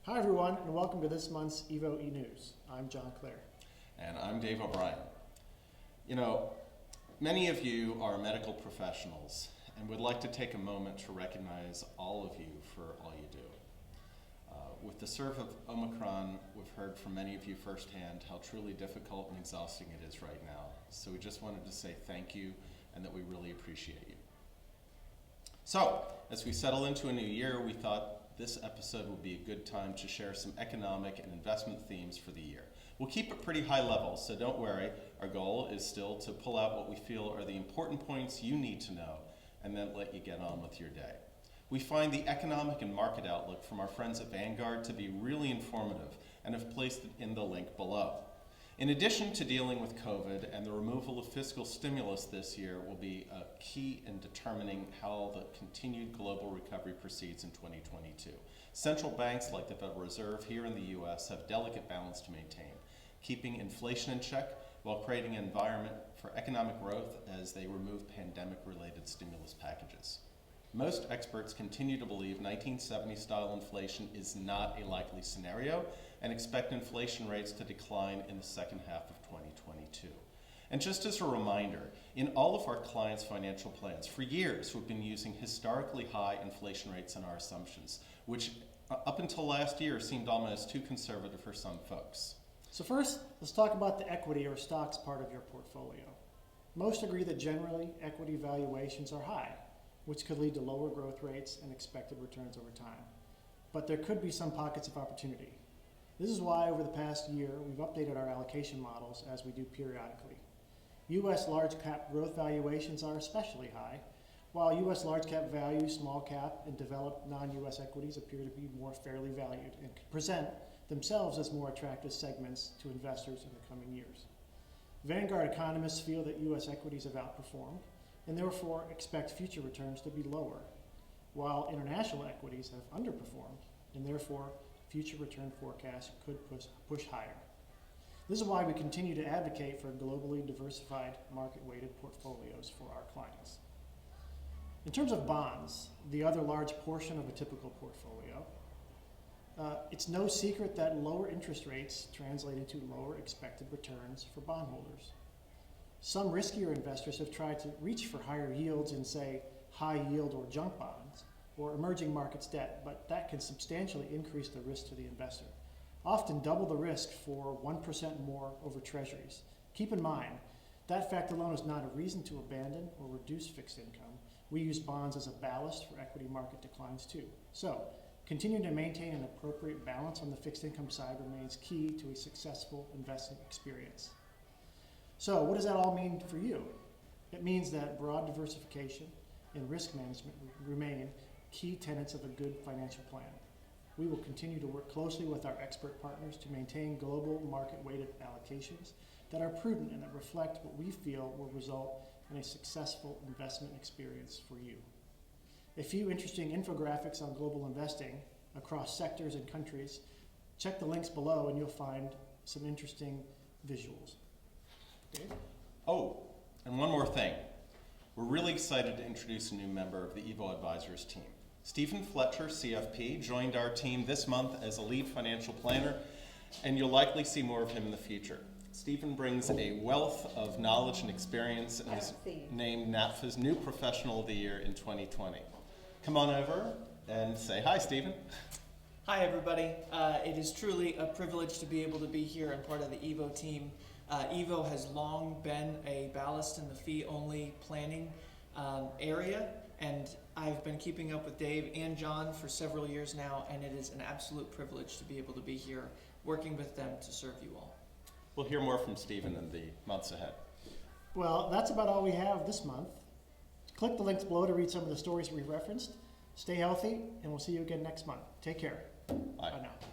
Hi everyone, and welcome to this month's EVO E-News. I'm John Clare. And I'm Dave O'Brien. You know, many of you are medical professionals and would like to take a moment to recognize all of you for all you do. With the surge of Omicron, we've heard from many of you firsthand how truly difficult and exhausting it is right now. So we just wanted to say thank you and that we really appreciate you. So, as we settle into a new year, we thought this episode would be a good time to share some economic and investment themes for the year. We'll keep it pretty high level, so don't worry. Our goal is still to pull out what we feel are the important points you need to know and then let you get on with your day. We find the economic and market outlook from our friends at Vanguard to be really informative and have placed it in the link below. In addition to dealing with COVID and the removal of fiscal stimulus this year will be a key in determining how the continued global recovery proceeds in 2022. Central banks like the Federal Reserve here in the US have delicate balance to maintain, keeping inflation in check while creating an environment for economic growth as they remove pandemic-related stimulus packages. Most experts continue to believe 1970-style inflation is not a likely scenario and expect inflation rates to decline in the second half of 2022. And just as a reminder, in all of our clients' financial plans, for years we've been using historically high inflation rates in our assumptions, which up until last year seemed almost too conservative for some folks. So first, let's talk about the equity or stocks part of your portfolio. Most agree that generally equity valuations are high, which could lead to lower growth rates and expected returns over time. But there could be some pockets of opportunity. This is why over the past year, we've updated our allocation models as we do periodically. U.S. large cap growth valuations are especially high, while U.S. large cap value, small cap, and developed non-U.S. equities appear to be more fairly valued and could present themselves as more attractive segments to investors in the coming years. Vanguard economists feel that U.S. equities have outperformed and therefore expect future returns to be lower, while international equities have underperformed and therefore future return forecasts could push higher. This is why we continue to advocate for globally diversified market-weighted portfolios for our clients. In terms of bonds, the other large portion of a typical portfolio, it's no secret that lower interest rates translate into lower expected returns for bondholders. Some riskier investors have tried to reach for higher yields in, say, high yield or junk bonds or emerging markets debt, but that can substantially increase the risk to the investor, often double the risk for 1% more over treasuries. Keep in mind, that fact alone is not a reason to abandon or reduce fixed income. We use bonds as a ballast for equity market declines too. So, continuing to maintain an appropriate balance on the fixed income side remains key to a successful investing experience. So what does that all mean for you? It means that broad diversification and risk management remain key tenets of a good financial plan. We will continue to work closely with our expert partners to maintain global market-weighted allocations that are prudent and that reflect what we feel will result in a successful investment experience for you. A few interesting infographics on global investing across sectors and countries. Check the links below and you'll find some interesting visuals. Dave? Oh, and one more thing. We're really excited to introduce a new member of the EVOadvisers team. Stephen Fletcher, CFP, joined our team this month as a lead financial planner, and you'll likely see more of him in the future. Stephen brings a wealth of knowledge and experience and is named NAPFA's New Professional of the Year in 2020. Come on over and say hi, Stephen. Hi, everybody. It is truly a privilege to be able to be here and part of the EVO team. EVO has long been a ballast in the fee-only planning area, and I've been keeping up with Dave and John for several years now, and it is an absolute privilege to be able to be here working with them to serve you all. We'll hear more from Stephen in the months ahead. Well, that's about all we have this month. Click the links below to read some of the stories we referenced. Stay healthy, and we'll see you again next month. Take care. Bye. Bye now.